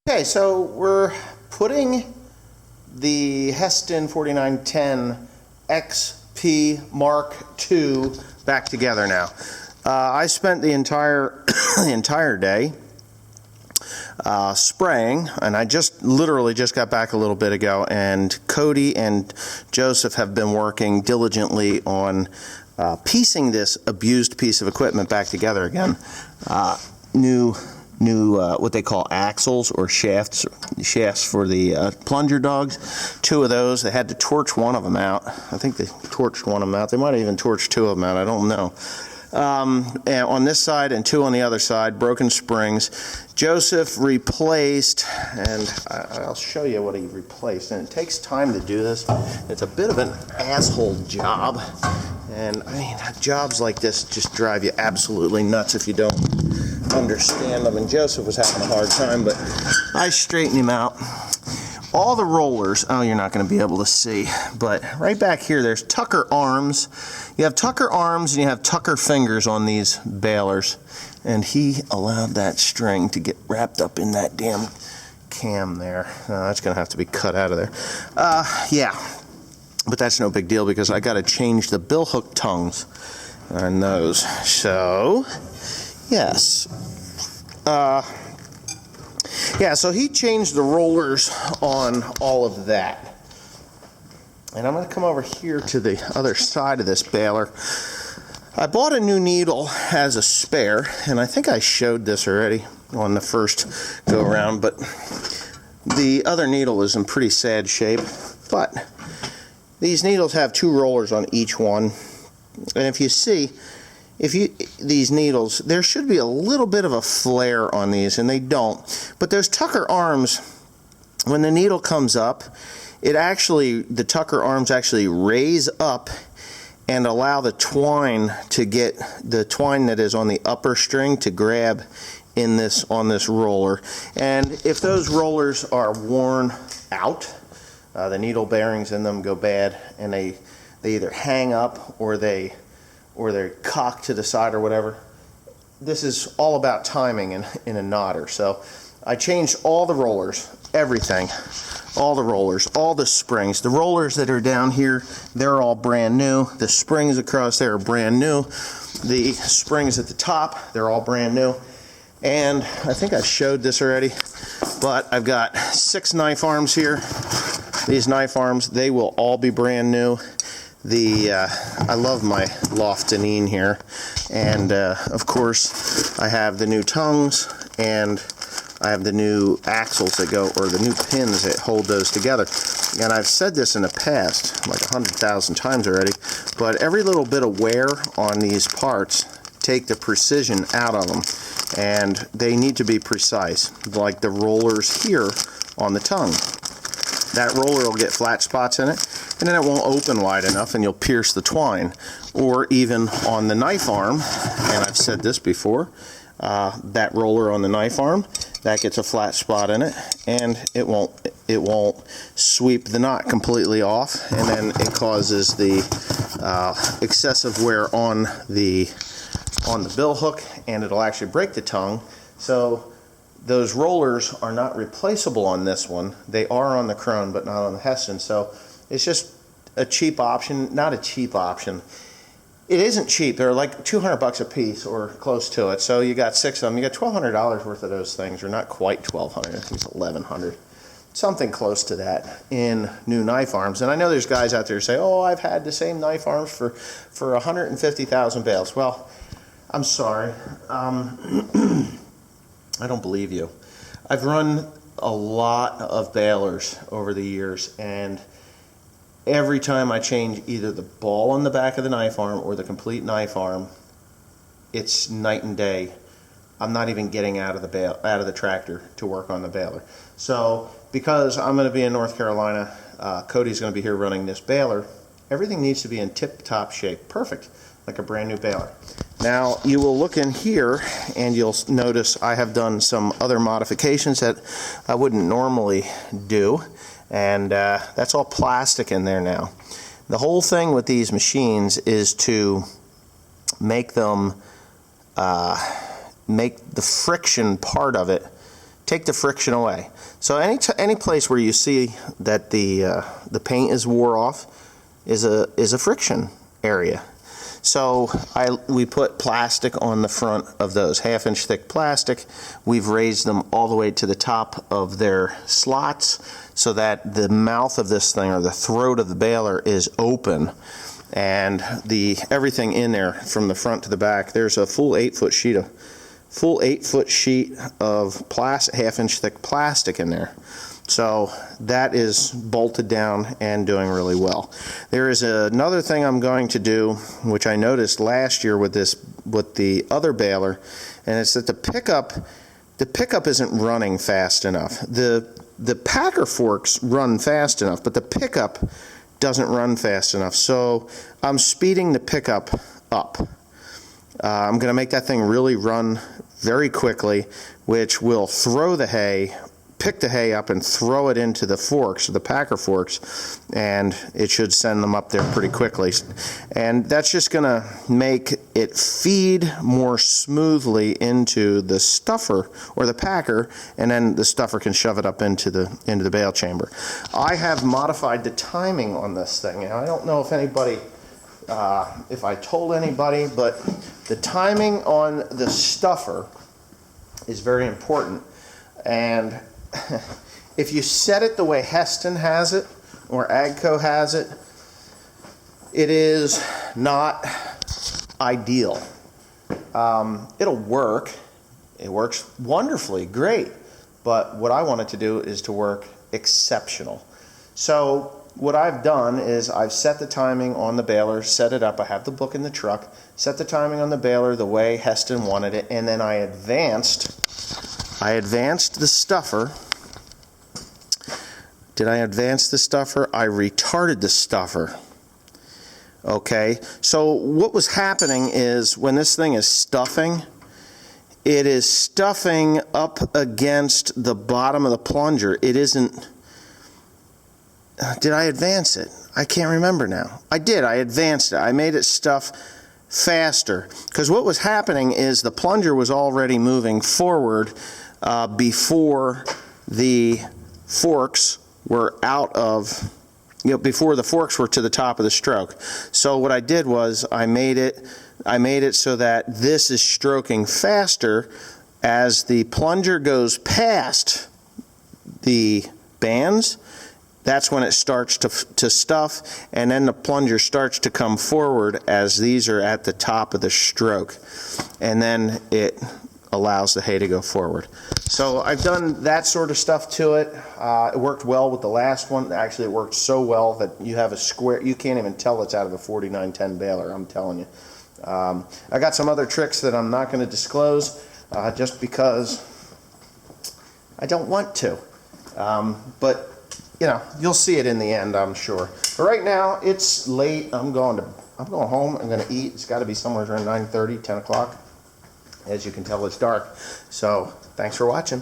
Okay, so we're putting the Heston 4910 XP Mark II back together now. I spent the entire day spraying, and I literally just got back a little bit ago, and Cody and Joseph have been working diligently on piecing this abused piece of equipment back together again. New what they call axles or shafts for the plunger dogs. Two of those. They had to torch one of them out. I think they torched one of them out. They might have even torched two of them out. I don't know. And on this side and two on the other side, broken springs. Joseph replaced, and I'll show you what he replaced. And it takes time to do this. It's a bit of an asshole job. And I mean, jobs like this just drive you absolutely nuts if you don't understand them. And Joseph was having a hard time, but I straightened him out. All the rollers, oh, you're not going to be able to see, but right back here, there's Tucker arms. You have Tucker arms and you have Tucker fingers on these balers, and he allowed that string to get wrapped up in that damn cam there. That's going to have to be cut out of there. Yeah, but that's no big deal because I got to change the bill hook tongues on those. So, yes. Yeah, so he changed the rollers on all of that. And I'm going to come over here to the other side of this baler. I bought a new needle as a spare, and I think I showed this already on the first go around, but the other needle is in pretty sad shape. But these needles have two rollers on each one. And if you see, these needles, there should be a little bit of a flare on these, and they don't. But those Tucker arms, when the needle comes up, the Tucker arms actually raise up and allow the twine that is on the upper string to grab on this roller. And if those rollers are worn out, the needle bearings in them go bad, and they either hang up or they're cocked to the side or whatever. This is all about timing in a knotter. So I changed all the rollers, everything, all the rollers, all the springs. The rollers that are down here, they're all brand new. The springs across there are brand new. The springs at the top, they're all brand new. And I think I showed this already, but I've got 6 knife arms here. These knife arms, they will all be brand new. I love my Loftanine here, and of course I have the new tongues, and I have the new axles that go, or the new pins that hold those together. And I've said this in the past like 100,000 times already, but every little bit of wear on these parts take the precision out of them, and they need to be precise, like the rollers here on the tongue. That roller will get flat spots in it, and then it won't open wide enough, and you'll pierce the twine. Or even on the knife arm, and I've said this before, that roller on the knife arm, that gets a flat spot in it, and it won't sweep the knot completely off, and then it causes the excessive wear on the bill hook, and it'll actually break the tongue. So those rollers are not replaceable on this one. They are on the Krone, but not on the Heston. So it's just a cheap option. Not a cheap option. It isn't cheap. They're like $200 a piece or close to it. So you got 6 of them. You got $1,200 worth of those things, or not quite $1,200. I think it's $1,100. Something close to that in new knife arms. And I know there's guys out there who say, "Oh, I've had the same knife arms for 150,000 bales." Well, I'm sorry. I don't believe you. I've run a lot of balers over the years, and every time I change either the ball on the back of the knife arm or the complete knife arm, it's night and day. I'm not even getting out of the tractor to work on the baler. So because I'm going to be in North Carolina, Cody's going to be here running this baler, everything needs to be in tip-top shape, perfect, like a brand new baler. Now you will look in here and you'll notice I have done some other modifications that I wouldn't normally do, and that's all plastic in there now. The whole thing with these machines is to make them make the friction part of it take the friction away. So any place where you see that the paint is wore off is a friction area. So we put plastic on the front of those, 1/2 inch thick plastic. We've raised them all the way to the top of their slots so that the mouth of this thing, or the throat of the baler, is open, and everything in there from the front to the back. There's a full 8-foot sheet of plastic, 1/2 inch thick plastic in there. So that is bolted down and doing really well. There is another thing I'm going to do, which I noticed last year with the other baler, and it's that the pickup isn't running fast enough. The packer forks run fast enough, but the pickup doesn't run fast enough. So I'm speeding the pickup up. I'm going to make that thing really run very quickly, which will throw the hay, pick the hay up and throw it into the forks, the packer forks, and it should send them up there pretty quickly. And that's just going to make it feed more smoothly into the stuffer or the packer, and then the stuffer can shove it up into the bale chamber. I have modified the timing on this thing, and I don't know if anybody, if I told anybody, but the timing on the stuffer is very important. And if you set it the way Heston has it or Agco has it, it is not ideal. It'll work. It works wonderfully, great. But what I want it to do is to work exceptional. So what I've done is I've set the timing on the baler, set it up. I have the book in the truck, set the timing on the baler the way Heston wanted it, and then I advanced the stuffer. Did I advance the stuffer? I retarded the stuffer. Okay, so what was happening is when this thing is stuffing, it is stuffing up against the bottom of the plunger. It isn't. Did I advance it? I can't remember now. I did. I advanced it. I made it stuff faster. Because what was happening is the plunger was already moving forward before the forks were out of, before the forks were to the top of the stroke. So what I did was I made it so that this is stroking faster as the plunger goes past the bands. That's when it starts to stuff, and then the plunger starts to come forward as these are at the top of the stroke, and then it allows the hay to go forward. So I've done that sort of stuff to it. It worked well with the last one. Actually, it worked so well that you have a square, you can't even tell it's out of a 4910 baler, I'm telling you. I got some other tricks that I'm not going to disclose just because I don't want to. But you'll see it in the end, I'm sure. But right now, it's late. I'm going home. I'm going to eat. It's got to be somewhere around 9:30, 10 o'clock. As you can tell, it's dark. So, thanks for watching.